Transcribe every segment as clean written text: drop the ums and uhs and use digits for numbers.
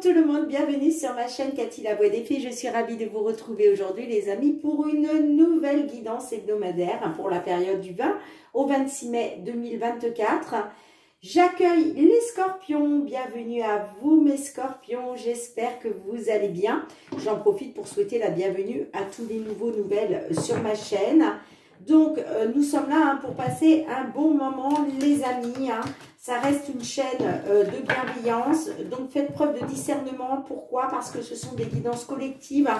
tout le monde, bienvenue sur ma chaîne Cathy la Voix des Fées. Je suis ravie de vous retrouver aujourd'hui les amis pour une nouvelle guidance hebdomadaire pour la période du 20 au 26 mai 2024. J'accueille les scorpions, bienvenue à vous mes scorpions, j'espère que vous allez bien. J'en profite pour souhaiter la bienvenue à tous les nouvelles sur ma chaîne. Donc nous sommes là pour passer un bon moment les amis. Ça reste une chaîne de bienveillance, donc faites preuve de discernement. Pourquoi? Parce que ce sont des guidances collectives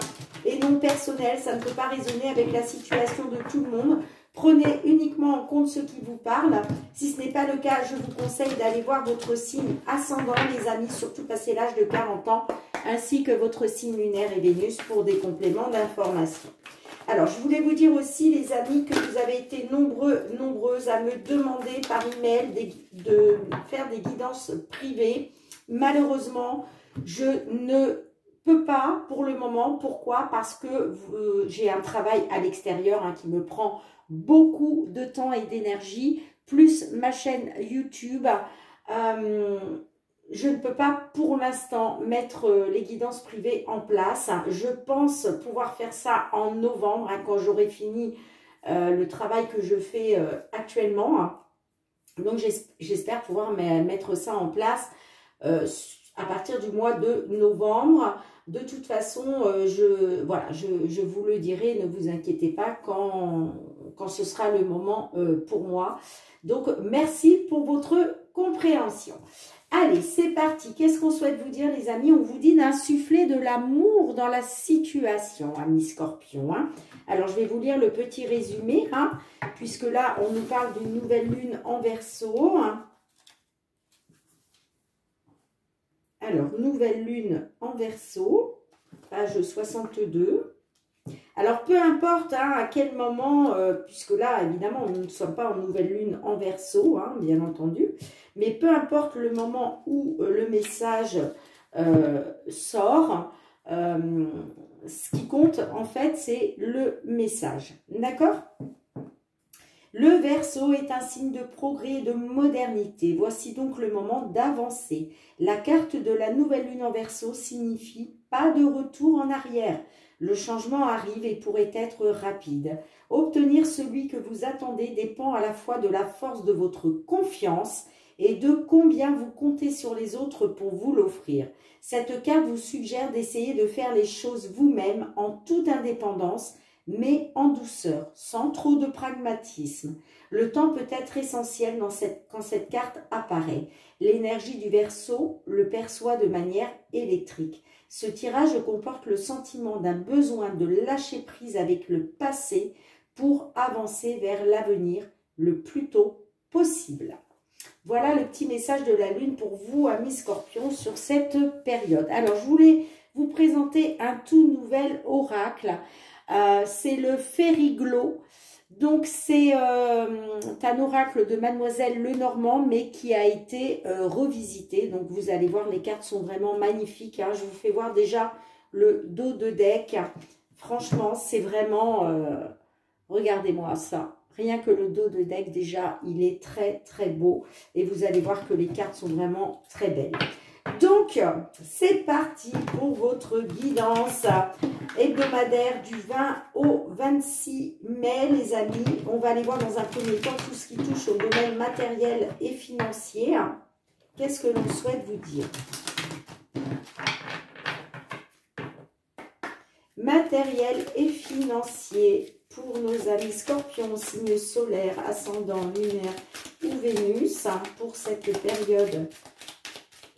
et non personnelles. Ça ne peut pas résonner avec la situation de tout le monde. Prenez uniquement en compte ce qui vous parle. Si ce n'est pas le cas, je vous conseille d'aller voir votre signe ascendant, les amis, surtout passé l'âge de 40 ans, ainsi que votre signe lunaire et Vénus pour des compléments d'information. Alors, je voulais vous dire aussi, les amis, que vous avez été nombreuses à me demander par email de faire des guidances privées. Malheureusement, je ne peux pas pour le moment. Pourquoi? Parce que j'ai un travail à l'extérieur qui me prend beaucoup de temps et d'énergie, plus ma chaîne YouTube. Je ne peux pas pour l'instant mettre les guidances privées en place. Je pense pouvoir faire ça en novembre, quand j'aurai fini le travail que je fais actuellement. Donc j'espère pouvoir mettre ça en place à partir du mois de novembre. De toute façon, je vous le dirai, ne vous inquiétez pas quand ce sera le moment pour moi. Donc merci pour votre compréhension. Allez, c'est parti. Qu'est-ce qu'on souhaite vous dire, les amis? On vous dit d'insuffler de l'amour dans la situation, amis scorpions. Alors, je vais vous lire le petit résumé, puisque là, on nous parle d'une nouvelle lune en Verseau. Alors, nouvelle lune en Verseau, page 62. Alors, peu importe à quel moment, puisque là, évidemment, nous ne sommes pas en nouvelle lune en Verseau, bien entendu, mais peu importe le moment où le message sort, ce qui compte, en fait, c'est le message. D'accord ? Le Verseau est un signe de progrès et de modernité. Voici donc le moment d'avancer. La carte de la nouvelle lune en Verseau signifie pas de retour en arrière. Le changement arrive et pourrait être rapide. Obtenir celui que vous attendez dépend à la fois de la force de votre confiance et de combien vous comptez sur les autres pour vous l'offrir. Cette carte vous suggère d'essayer de faire les choses vous-même en toute indépendance, mais en douceur, sans trop de pragmatisme. Le temps peut être essentiel quand cette carte apparaît. L'énergie du Verseau le perçoit de manière électrique. Ce tirage comporte le sentiment d'un besoin de lâcher prise avec le passé pour avancer vers l'avenir le plus tôt possible. Voilà le petit message de la Lune pour vous, amis Scorpions, sur cette période. Alors, je voulais vous présenter un tout nouvel oracle. C'est le Fériglo. Donc, c'est un oracle de Mademoiselle Lenormand, mais qui a été revisité. Donc, vous allez voir, les cartes sont vraiment magnifiques. Je vous fais voir déjà le dos de deck. Franchement, c'est vraiment... regardez-moi ça. Rien que le dos de deck, déjà, il est très, très beau. Et vous allez voir que les cartes sont vraiment très belles. Donc, c'est parti pour votre guidance hebdomadaire du 20 au 26 mai, les amis. On va aller voir dans un premier temps tout ce qui touche au domaine matériel et financier. Qu'est-ce que l'on souhaite vous dire? Matériel et financier pour nos amis scorpions, signe solaire, ascendant, lunaire ou Vénus, pour cette période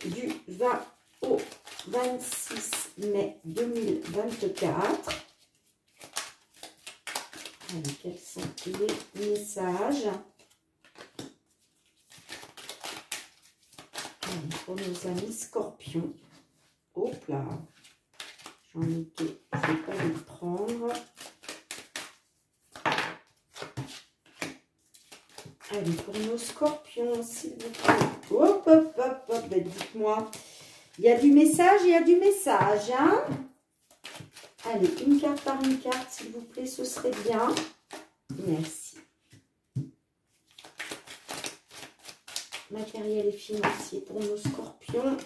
du 20 au 26 mai 2024. Allez, quels sont les messages? Allez, pour nos amis scorpions. Hop là, j'en étais, je ne vais pas les prendre. Allez, pour nos scorpions, s'il vous plaît. Hop, hop, hop, hop. Ben, dites-moi. Il y a du message, il y a du message. Allez, une carte par une carte, s'il vous plaît, ce serait bien. Merci. Matériel et financier pour nos scorpions.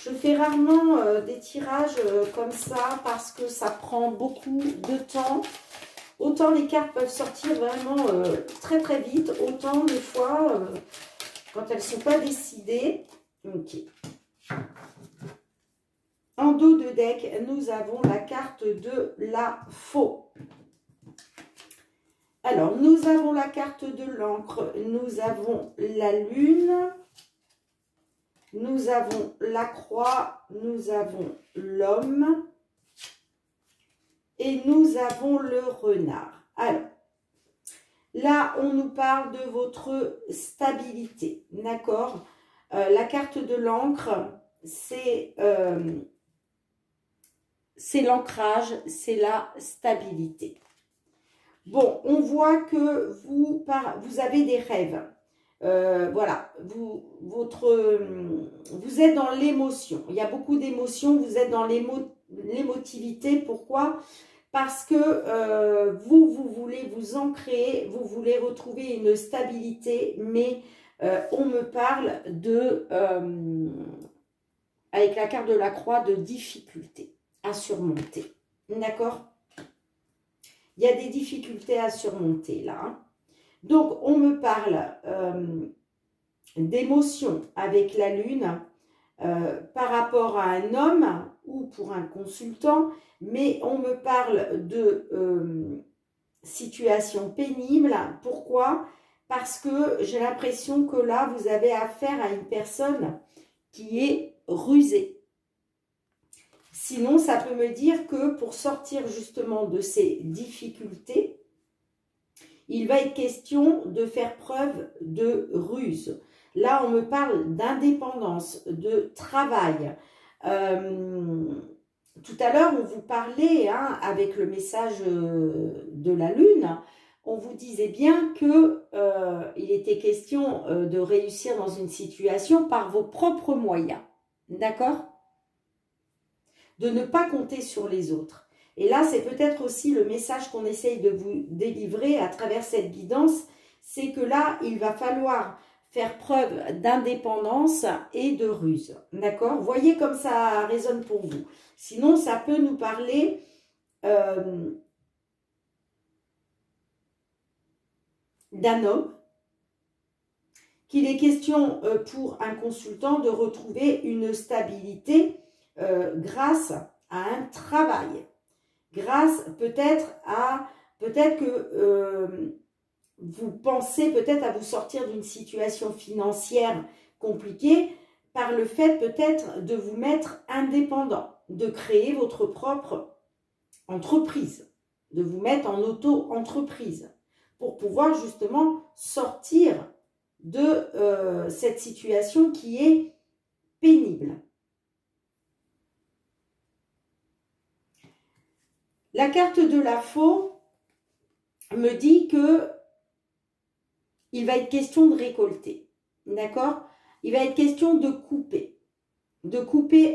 Je fais rarement des tirages comme ça parce que ça prend beaucoup de temps. Autant les cartes peuvent sortir vraiment très très vite, autant des fois, quand elles ne sont pas décidées. Ok. En dos de deck, nous avons la carte de la faux. Alors, nous avons la carte de l'encre, nous avons la lune, nous avons la croix, nous avons l'homme et nous avons le renard. Alors, là, on nous parle de votre stabilité, d'accord? La carte de l'encre, c'est l'ancrage, c'est la stabilité. Bon, on voit que vous avez des rêves. Voilà, vous êtes dans l'émotion. Il y a beaucoup d'émotions, vous êtes dans l'émotivité. Pourquoi? Parce que vous voulez vous ancrer, vous voulez retrouver une stabilité, mais on me parle de, avec la carte de la croix, de difficultés à surmonter. D'accord? Il y a des difficultés à surmonter là. Hein. Donc, on me parle d'émotions avec la lune par rapport à un homme ou pour un consultant, mais on me parle de situation pénible. Pourquoi? Parce que j'ai l'impression que là, vous avez affaire à une personne qui est rusée. Sinon, ça peut me dire que pour sortir justement de ces difficultés, il va être question de faire preuve de ruse. Là, on me parle d'indépendance, de travail. Tout à l'heure, on vous parlait, hein, avec le message de la lune, on vous disait bien que il était question de réussir dans une situation par vos propres moyens. D'accord ? De ne pas compter sur les autres. Et là, c'est peut-être aussi le message qu'on essaye de vous délivrer à travers cette guidance, c'est que là, il va falloir faire preuve d'indépendance et de ruse. D'accord? Voyez comme ça résonne pour vous. Sinon, ça peut nous parler d'un homme, qu'il est question pour un consultant de retrouver une stabilité grâce à un travail, grâce peut-être que vous pensez peut-être à vous sortir d'une situation financière compliquée par le fait peut-être de vous mettre indépendant, de créer votre propre entreprise, de vous mettre en auto-entreprise pour pouvoir justement sortir de cette situation qui est pénible. La carte de la faux me dit que il va être question de récolter, d'accord? Il va être question de couper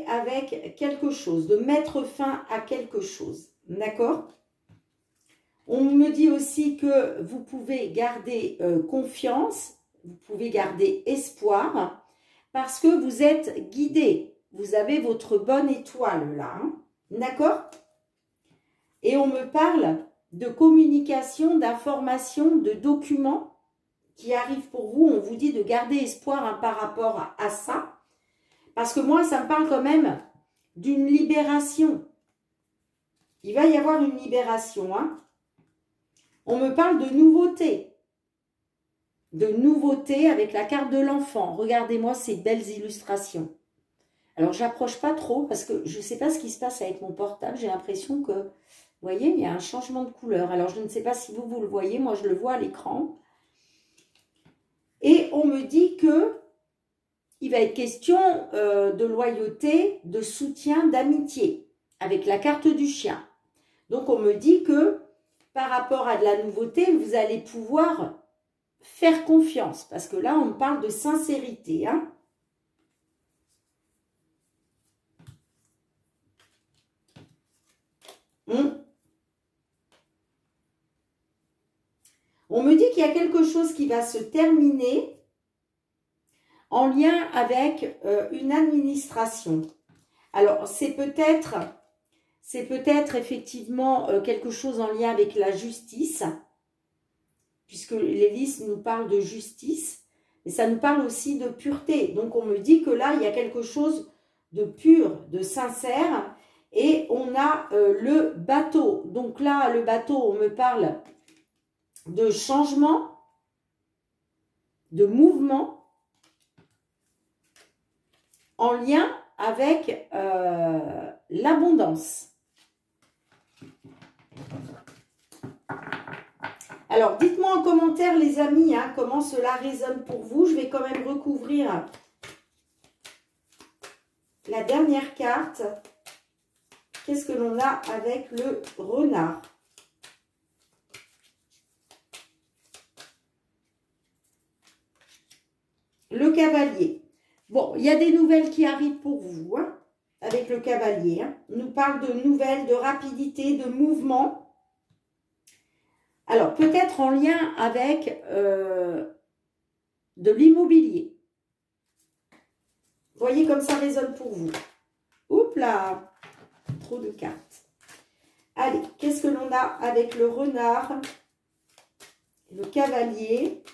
avec quelque chose, de mettre fin à quelque chose, d'accord? On me dit aussi que vous pouvez garder confiance, vous pouvez garder espoir, parce que vous êtes guidé, vous avez votre bonne étoile là, hein, d'accord? Et on me parle de communication, d'information, de documents qui arrivent pour vous. On vous dit de garder espoir hein, par rapport à ça. Parce que moi, ça me parle quand même d'une libération. Il va y avoir une libération. Hein. On me parle de nouveauté. De nouveauté avec la carte de l'enfant. Regardez-moi ces belles illustrations. Alors, je n'approche pas trop parce que je ne sais pas ce qui se passe avec mon portable. J'ai l'impression que... Vous voyez, il y a un changement de couleur. Alors, je ne sais pas si vous le voyez. Moi, je le vois à l'écran. Et on me dit que il va être question de loyauté, de soutien, d'amitié. Avec la carte du chien. Donc, on me dit que par rapport à de la nouveauté, vous allez pouvoir faire confiance. Parce que là, on me parle de sincérité. Hein. On me dit qu'il y a quelque chose qui va se terminer en lien avec une administration. Alors, c'est peut-être effectivement quelque chose en lien avec la justice, puisque l'hélice nous parle de justice, mais ça nous parle aussi de pureté. Donc, on me dit que là, il y a quelque chose de pur, de sincère, et on a le bateau. Donc là, le bateau, on me parle de changement, de mouvement, en lien avec l'abondance. Alors, dites-moi en commentaire, les amis, hein, comment cela résonne pour vous. Je vais quand même recouvrir la dernière carte. Qu'est-ce que l'on a avec le renard? Le cavalier. Bon, il y a des nouvelles qui arrivent pour vous, hein, avec le cavalier. Hein. On nous parle de nouvelles, de rapidité, de mouvement. Alors, peut-être en lien avec de l'immobilier. Voyez comme ça résonne pour vous. Oups là, trop de cartes. Allez, qu'est-ce que l'on a avec le renard, le cavalier?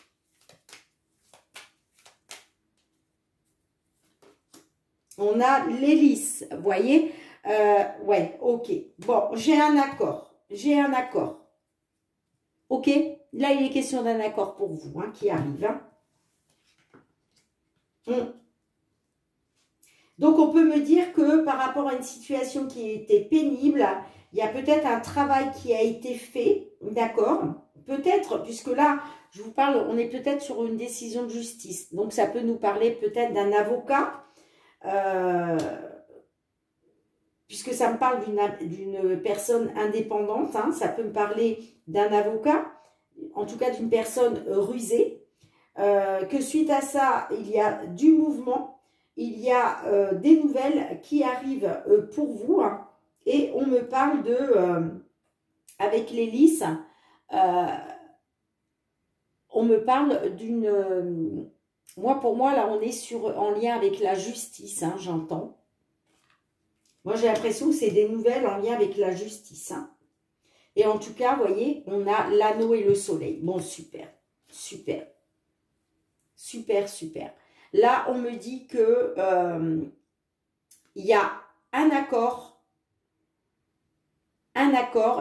On a l'hélice, vous voyez? Ouais, ok. Bon, j'ai un accord. J'ai un accord. Ok? Là, il est question d'un accord pour vous, hein, qui arrive. Hein. Donc, on peut me dire que par rapport à une situation qui était pénible, il y a peut-être un travail qui a été fait, d'accord? Peut-être, puisque là, je vous parle, on est peut-être sur une décision de justice. Donc, ça peut nous parler peut-être d'un avocat, puisque ça me parle d'une personne indépendante, hein, ça peut me parler d'un avocat, en tout cas d'une personne rusée, que suite à ça, il y a du mouvement, il y a des nouvelles qui arrivent pour vous, hein, et on me parle de, avec l'hélice, on me parle d'une, pour moi, là, on est en lien avec la justice, hein, j'entends. Moi, j'ai l'impression que c'est des nouvelles en lien avec la justice. Hein. Et en tout cas, vous voyez, on a l'anneau et le soleil. Bon, super, super, super, super. Là, on me dit que il y a un accord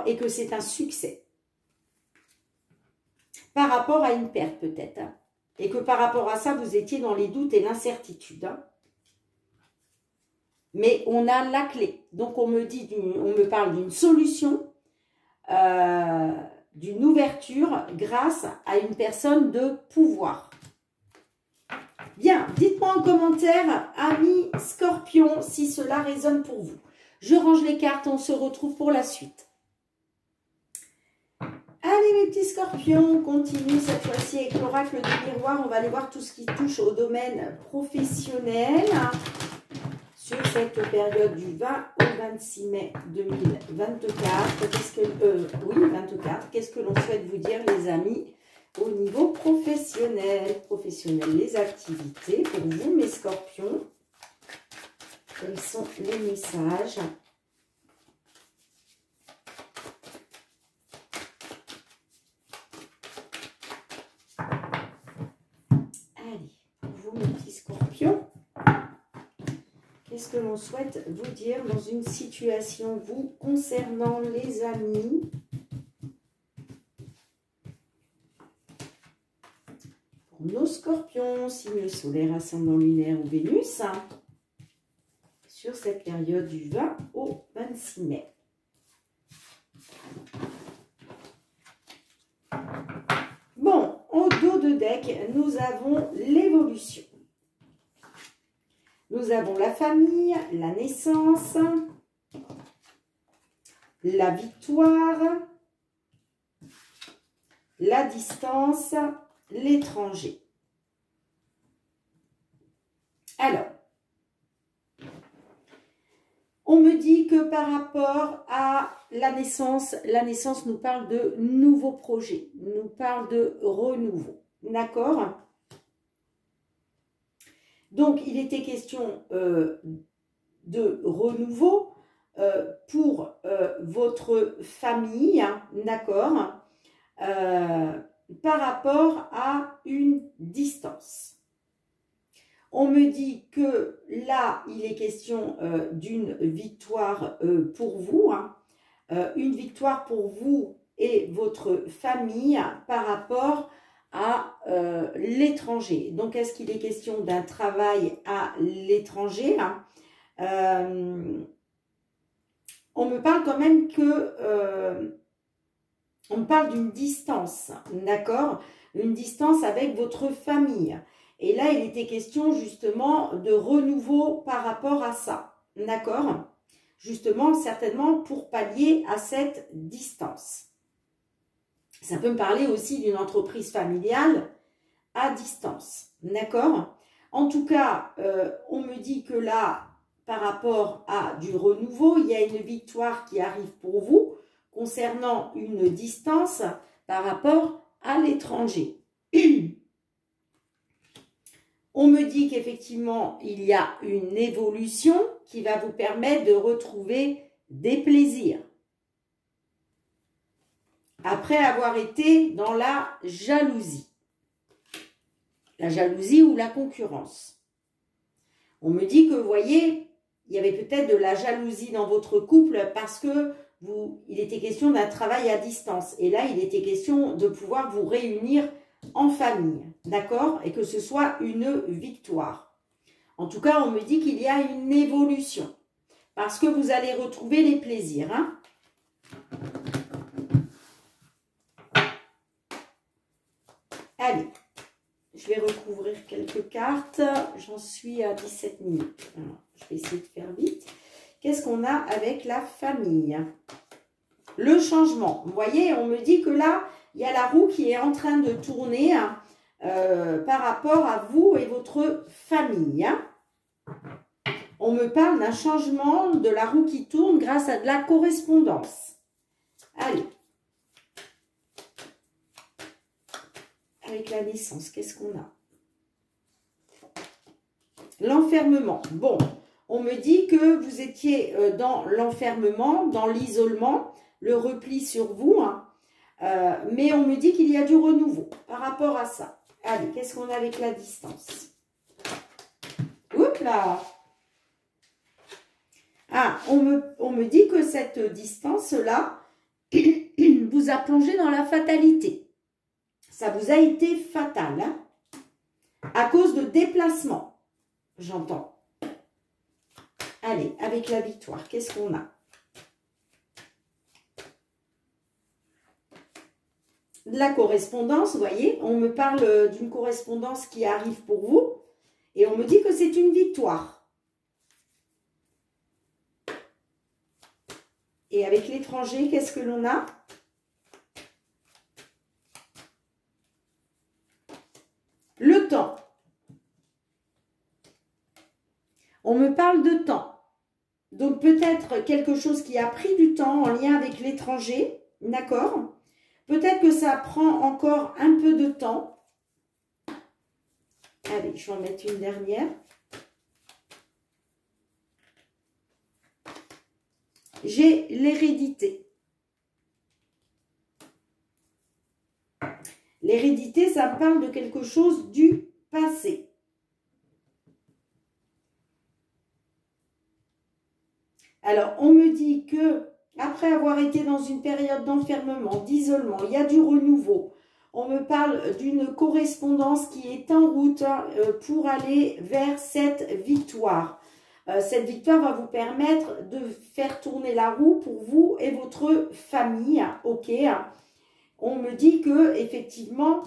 et que c'est un succès. Par rapport à une perte, peut-être. Hein. Et que par rapport à ça, vous étiez dans les doutes et l'incertitude. Hein. Mais on a la clé. Donc, on me parle d'une solution, d'une ouverture grâce à une personne de pouvoir. Bien, dites-moi en commentaire, amis Scorpion, si cela résonne pour vous. Je range les cartes, on se retrouve pour la suite. Allez mes petits Scorpions, on continue cette fois-ci avec l'oracle du miroir. On va aller voir tout ce qui touche au domaine professionnel. Sur cette période du 20 au 26 mai 2024. Oui, 24. Qu'est-ce que l'on souhaite vous dire, les amis, au niveau professionnel? Les activités pour vous, mes scorpions. Quels sont les messages? Allez, pour vous, mes petits scorpions. Qu'est-ce que l'on souhaite vous dire dans une situation, vous, concernant les amis? Pour nos scorpions, signe solaire, ascendant lunaire ou Vénus, hein, sur cette période du 20 au 26 mai. Bon, au dos de deck, nous avons l'évolution. Nous avons la famille, la naissance, la victoire, la distance, l'étranger. Alors, on me dit que par rapport à la naissance nous parle de nouveaux projets, nous parle de renouveau. D'accord ? Donc, il était question de renouveau pour votre famille, hein, d'accord, par rapport à une distance. On me dit que là, il est question d'une victoire pour vous, hein, une victoire pour vous et votre famille par rapport à l'étranger. Donc, est-ce qu'il est question d'un travail à l'étranger, hein? On me parle quand même que... on me parle d'une distance, d'accord? Une distance avec votre famille. Et là, il était question justement de renouveau par rapport à ça, d'accord? Justement, certainement pour pallier à cette distance. Ça peut me parler aussi d'une entreprise familiale à distance, d'accord? En tout cas, on me dit que là, par rapport à du renouveau, il y a une victoire qui arrive pour vous concernant une distance par rapport à l'étranger. On me dit qu'effectivement, il y a une évolution qui va vous permettre de retrouver des plaisirs. Après avoir été dans la jalousie. La jalousie ou la concurrence. On me dit que, vous voyez, il y avait peut-être de la jalousie dans votre couple parce que il était question d'un travail à distance. Et là, il était question de pouvoir vous réunir en famille, d'accord? Et que ce soit une victoire. En tout cas, on me dit qu'il y a une évolution. Parce que vous allez retrouver les plaisirs, hein? Allez, je vais recouvrir quelques cartes. J'en suis à 17 minutes. Alors, je vais essayer de faire vite. Qu'est-ce qu'on a avec la famille? Le changement. Vous voyez, on me dit que là, il y a la roue qui est en train de tourner hein, par rapport à vous et votre famille. Hein. On me parle d'un changement de la roue qui tourne grâce à de la correspondance. Allez. Avec la naissance, qu'est-ce qu'on a? L'enfermement. Bon, on me dit que vous étiez dans l'enfermement, dans l'isolement, le repli sur vous, hein, mais on me dit qu'il y a du renouveau par rapport à ça. Allez, qu'est-ce qu'on a avec la distance? Oups là! Ah, on me dit que cette distance-là vous a plongé dans la fatalité. Ça vous a été fatal, hein, à cause de déplacement, j'entends. Allez, avec la victoire, qu'est-ce qu'on a? De la correspondance, vous voyez, on me parle d'une correspondance qui arrive pour vous et on me dit que c'est une victoire. Et avec l'étranger, qu'est-ce que l'on a? Le temps. On me parle de temps. Donc peut-être quelque chose qui a pris du temps en lien avec l'étranger, d'accord? Peut-être que ça prend encore un peu de temps. Allez, je vais en mettre une dernière. J'ai l'hérédité. L'hérédité, ça me parle de quelque chose du passé. Alors, on me dit que après avoir été dans une période d'enfermement, d'isolement, il y a du renouveau. On me parle d'une correspondance qui est en route pour aller vers cette victoire. Cette victoire va vous permettre de faire tourner la roue pour vous et votre famille. Ok. On me dit que effectivement,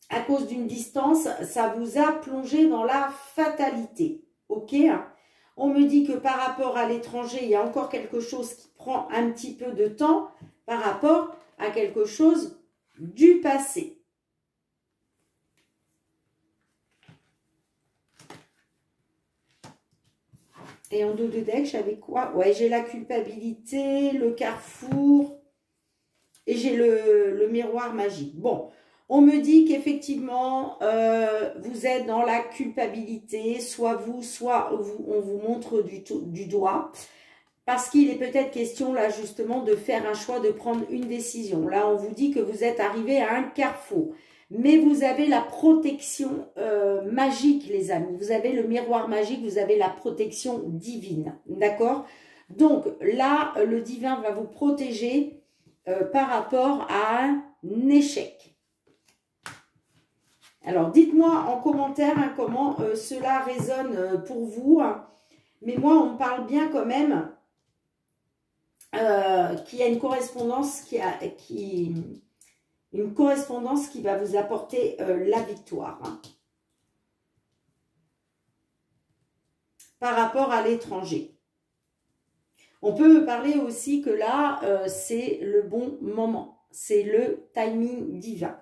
à cause d'une distance, ça vous a plongé dans la fatalité. Ok. On me dit que par rapport à l'étranger, il y a encore quelque chose qui prend un petit peu de temps par rapport à quelque chose du passé. Et en dos de deck, j'avais quoi? Ouais, j'ai la culpabilité, le carrefour et j'ai le miroir magique. Bon, On me dit qu'effectivement, vous êtes dans la culpabilité, soit vous, on vous montre du doigt. Parce qu'il est peut-être question là justement de faire un choix, de prendre une décision. Là, on vous dit que vous êtes arrivé à un carrefour. Mais vous avez la protection magique, les amis. Vous avez le miroir magique, vous avez la protection divine. D'accord? Donc là, le divin va vous protéger par rapport à un échec. Alors, dites-moi en commentaire hein, comment cela résonne pour vous. Hein. Mais moi, on me parle bien quand même qu'il y a une correspondance une correspondance qui va vous apporter la victoire. Hein, par rapport à l'étranger. On peut me parler aussi que là, c'est le bon moment. C'est le timing divin.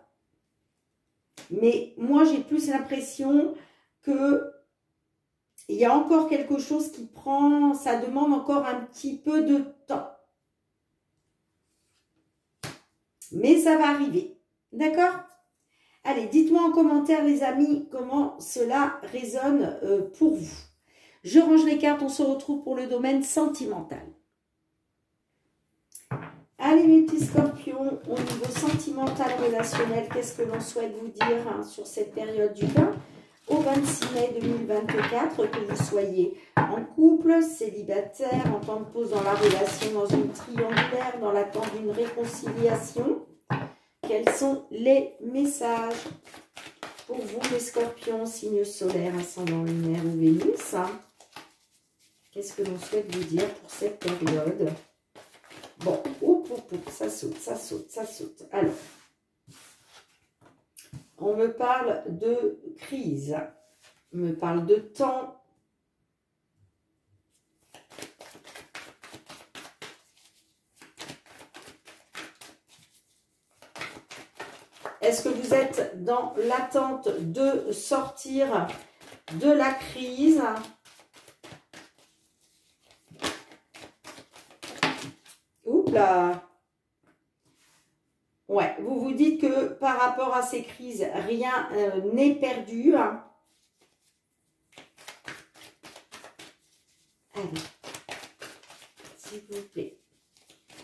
Mais moi, j'ai plus l'impression que il y a encore quelque chose qui prend, ça demande encore un petit peu de temps. Mais ça va arriver. D'accord? Allez, dites-moi en commentaire, les amis, comment cela résonne pour vous. Je range les cartes, on se retrouve pour le domaine sentimental. Allez, mes petits scorpions, au niveau sentimental, relationnel, qu'est-ce que l'on souhaite vous dire hein, sur cette période du 20 au 26 mai 2024, que vous soyez en couple, célibataire, en temps de pause dans la relation, dans une triangulaire, dans l'attente d'une réconciliation. Quels sont les messages pour vous, les scorpions, signe solaire, ascendant lunaire ou Vénus? Qu'est-ce que l'on souhaite vous dire pour cette période? Bon, ça saute, ça saute, ça saute. Alors, on me parle de crise, on me parle de temps. Est-ce que vous êtes dans l'attente de sortir de la crise ? Oups là. Ouais, vous vous dites que par rapport à ces crises, rien n'est perdu. Hein. Allez, s'il vous plaît,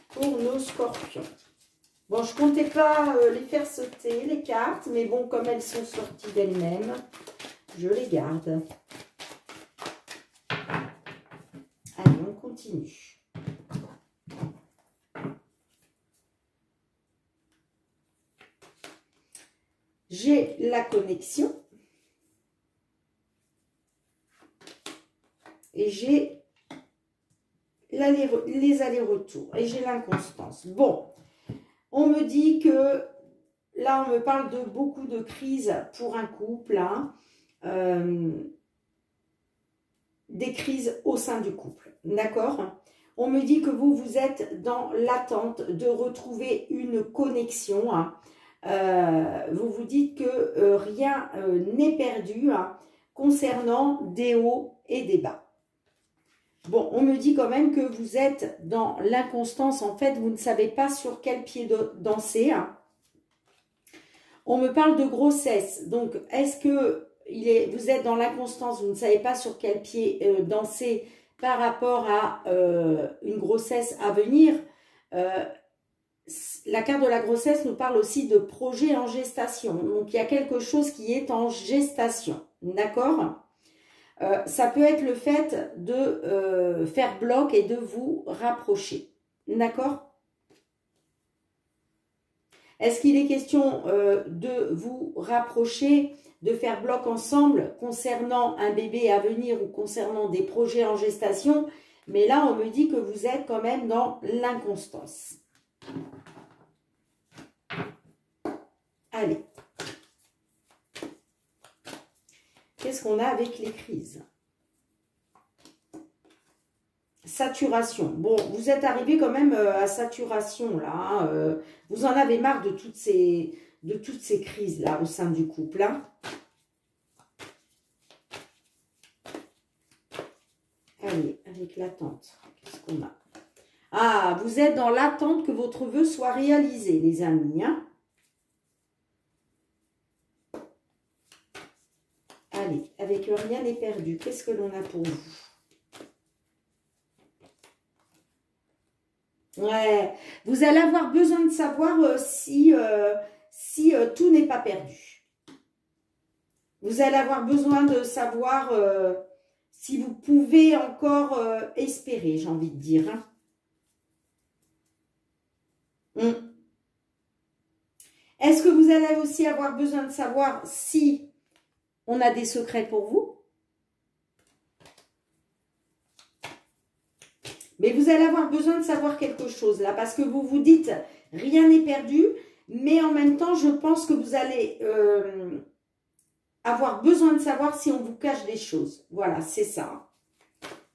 pour nos scorpions. Bon, je ne comptais pas les faire sauter, les cartes, mais bon, comme elles sont sorties d'elles-mêmes, je les garde. Allez, on continue. J'ai la connexion et j'ai les allers-retours et j'ai l'inconstance. Bon, on me dit que là, on me parle de beaucoup de crises pour un couple, hein, des crises au sein du couple, d'accord ? On me dit que vous êtes dans l'attente de retrouver une connexion, hein. Vous vous dites que rien n'est perdu hein, concernant des hauts et des bas. Bon, on me dit quand même que vous êtes dans l'inconstance. En fait, vous ne savez pas sur quel pied danser. Hein. On me parle de grossesse. Donc, est-ce que vous êtes dans l'inconstance, vous ne savez pas sur quel pied danser par rapport à une grossesse à venir la carte de la grossesse nous parle aussi de projet en gestation. Donc, il y a quelque chose qui est en gestation. D'accord ? Ça peut être le fait de faire bloc et de vous rapprocher. D'accord ? Est-ce qu'il est question de vous rapprocher, de faire bloc ensemble concernant un bébé à venir ou concernant des projets en gestation? Mais là, on me dit que vous êtes quand même dans l'inconstance. Allez. Qu'est-ce qu'on a avec les crises? Saturation. Bon, vous êtes arrivé quand même à saturation là. Hein, vous en avez marre de toutes ces crises là au sein du couple. Hein. Allez, avec l'attente. Qu'est-ce qu'on a? Ah, vous êtes dans l'attente que votre vœu soit réalisé, les amis. Hein. avec rien n'est perdu. Qu'est-ce que l'on a pour vous? Ouais, vous allez avoir besoin de savoir si tout n'est pas perdu. Vous allez avoir besoin de savoir si vous pouvez encore espérer, j'ai envie de dire. Hein. Est-ce que vous allez aussi avoir besoin de savoir si on a des secrets pour vous? Mais vous allez avoir besoin de savoir quelque chose là, parce que vous vous dites, rien n'est perdu, mais en même temps, je pense que vous allez avoir besoin de savoir si on vous cache des choses. Voilà, c'est ça.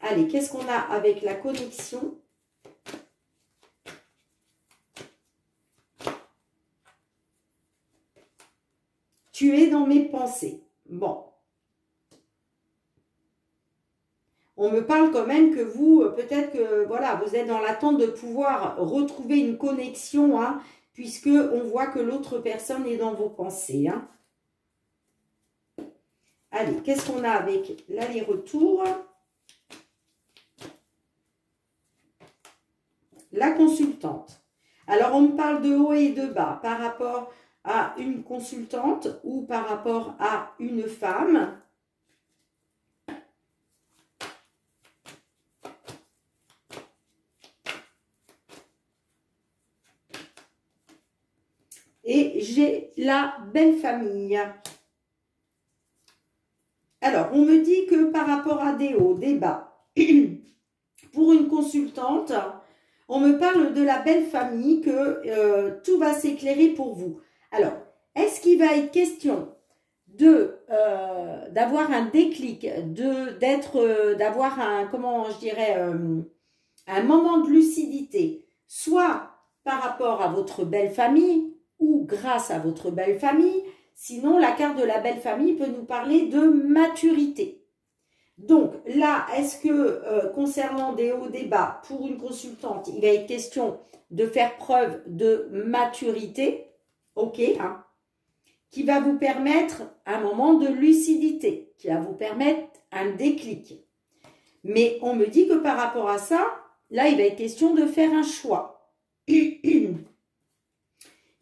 Allez, qu'est-ce qu'on a avec la connexion? Tu es dans mes pensées. Bon. On me parle quand même que vous, peut-être que, voilà, vous êtes dans l'attente de pouvoir retrouver une connexion, hein, puisque on voit que l'autre personne est dans vos pensées. Hein. Allez, qu'est-ce qu'on a avec l'aller-retour? La consultante. Alors, on me parle de haut et de bas par rapport à une consultante ou par rapport à une femme. Et j'ai la belle famille. Alors, on me dit que par rapport à des hauts, des bas, pour une consultante, on me parle de la belle famille, que tout va s'éclairer pour vous. Alors, est-ce qu'il va être question d'avoir un déclic, d'avoir un, comment je dirais, un moment de lucidité, soit par rapport à votre belle famille ou grâce à votre belle famille? Sinon, la carte de la belle famille peut nous parler de maturité. Donc là, est-ce que concernant des hauts, des bas, pour une consultante, il va être question de faire preuve de maturité, ok, hein, qui va vous permettre un moment de lucidité, qui va vous permettre un déclic. Mais on me dit que par rapport à ça, là, il va être question de faire un choix. Il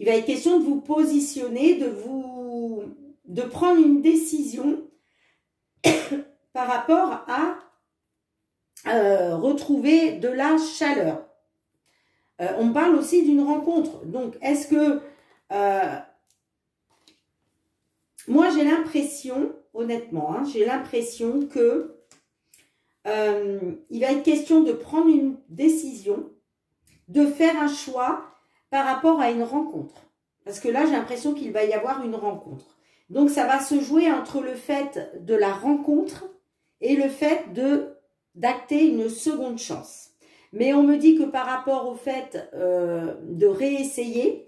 va être question de vous positionner, de prendre une décision par rapport à retrouver de la chaleur. On me parle aussi d'une rencontre. Donc, est-ce que... moi, j'ai l'impression, honnêtement, hein, j'ai l'impression que il va être question de prendre une décision, de faire un choix par rapport à une rencontre. Parce que là, j'ai l'impression qu'il va y avoir une rencontre. Donc, ça va se jouer entre le fait de la rencontre et le fait d'acter une seconde chance. Mais on me dit que par rapport au fait de réessayer,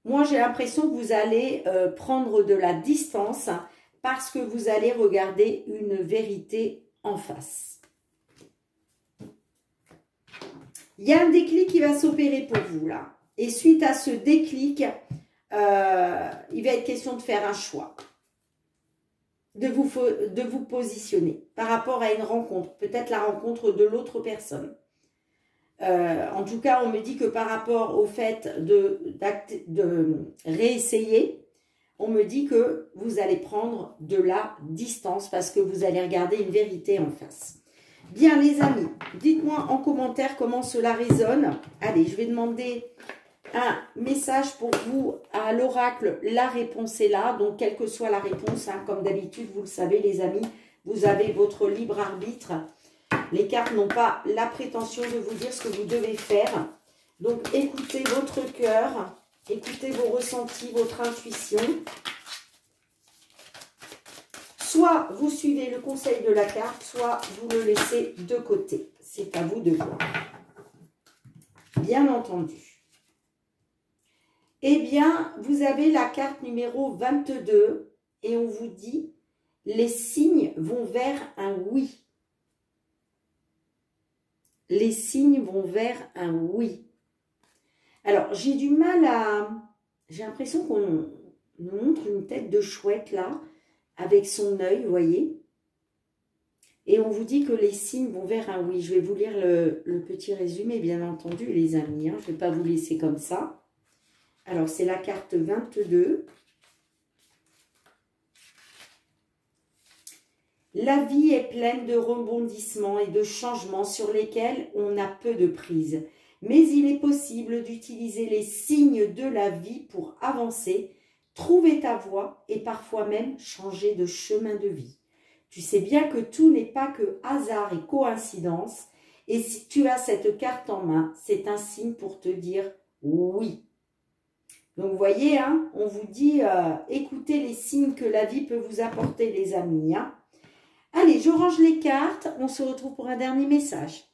moi, j'ai l'impression que vous allez prendre de la distance parce que vous allez regarder une vérité en face. Il y a un déclic qui va s'opérer pour vous, là. Et suite à ce déclic, il va être question de faire un choix. De vous positionner par rapport à une rencontre. Peut-être la rencontre de l'autre personne. En tout cas, on me dit que par rapport au fait de réessayer, on me dit que vous allez prendre de la distance parce que vous allez regarder une vérité en face. Bien, les amis, dites-moi en commentaire comment cela résonne. Allez, je vais demander un message pour vous à l'oracle. La réponse est là. Donc, quelle que soit la réponse, hein, comme d'habitude, vous le savez, les amis, vous avez votre libre arbitre. Les cartes n'ont pas la prétention de vous dire ce que vous devez faire. Donc, écoutez votre cœur, écoutez vos ressentis, votre intuition. Soit vous suivez le conseil de la carte, soit vous le laissez de côté. C'est à vous de voir. Bien entendu. Eh bien, vous avez la carte numéro 22 et on vous dit « Les signes vont vers un oui ». Les signes vont vers un oui. Alors, j'ai du mal à... J'ai l'impression qu'on nous montre une tête de chouette là, avec son œil, vous voyez. Et on vous dit que les signes vont vers un oui. Je vais vous lire le petit résumé, bien entendu, les amis. Hein. Je ne vais pas vous laisser comme ça. Alors, c'est la carte 22. La vie est pleine de rebondissements et de changements sur lesquels on a peu de prise. Mais il est possible d'utiliser les signes de la vie pour avancer, trouver ta voie et parfois même changer de chemin de vie. Tu sais bien que tout n'est pas que hasard et coïncidence. Et si tu as cette carte en main, c'est un signe pour te dire oui. Donc, vous voyez, hein, on vous dit, écoutez les signes que la vie peut vous apporter, les amis. Hein. Allez, je range les cartes. On se retrouve pour un dernier message.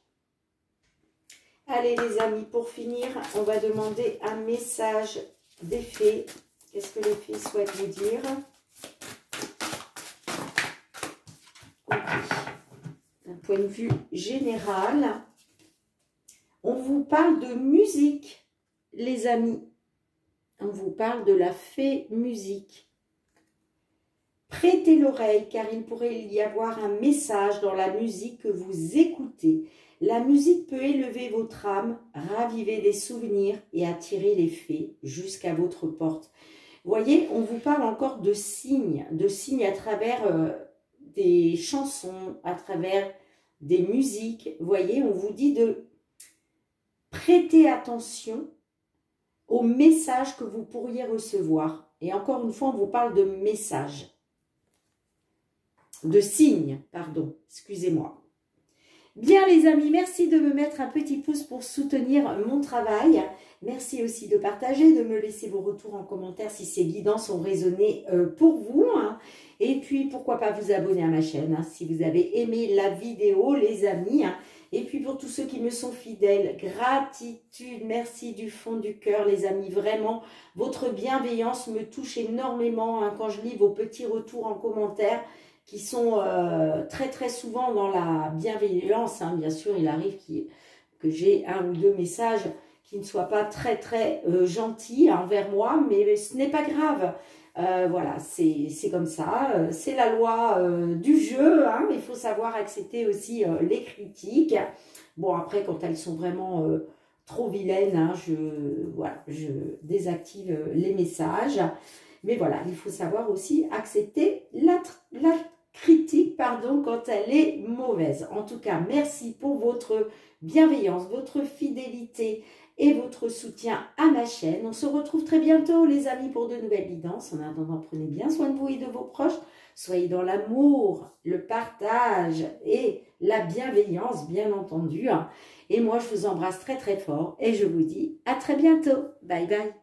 Allez, les amis, pour finir, on va demander un message des fées. Qu'est-ce que les fées souhaitent vous dire ? D'un point de vue général, on vous parle de musique, les amis. On vous parle de la fée musique. Prêtez l'oreille car il pourrait y avoir un message dans la musique que vous écoutez. La musique peut élever votre âme, raviver des souvenirs et attirer les fées jusqu'à votre porte. Vous voyez, on vous parle encore de signes à travers des chansons, à travers des musiques. Vous voyez, on vous dit de prêter attention aux messages que vous pourriez recevoir. Et encore une fois, on vous parle de messages. De signes, pardon, excusez-moi. Bien les amis, merci de me mettre un petit pouce pour soutenir mon travail. Merci aussi de partager, de me laisser vos retours en commentaire si ces guidances ont résonné pour vous. Hein. Et puis, pourquoi pas vous abonner à ma chaîne hein, si vous avez aimé la vidéo, les amis. Hein. Et puis, pour tous ceux qui me sont fidèles, gratitude, merci du fond du cœur, les amis. Vraiment, votre bienveillance me touche énormément hein, quand je lis vos petits retours en commentaire qui sont très très souvent dans la bienveillance. Hein. Bien sûr, il arrive que j'ai un ou deux messages qui ne soient pas très très gentils envers moi, mais ce n'est pas grave. Voilà, c'est comme ça. C'est la loi du jeu. Hein. Il faut savoir accepter aussi les critiques. Bon, après, quand elles sont vraiment trop vilaines, hein, je désactive les messages. Mais voilà, il faut savoir aussi accepter la critique, pardon, quand elle est mauvaise. En tout cas, merci pour votre bienveillance, votre fidélité et votre soutien à ma chaîne. On se retrouve très bientôt, les amis, pour de nouvelles guidances. En attendant, prenez bien soin de vous et de vos proches. Soyez dans l'amour, le partage et la bienveillance, bien entendu. Et moi, je vous embrasse très, très fort et je vous dis à très bientôt. Bye, bye.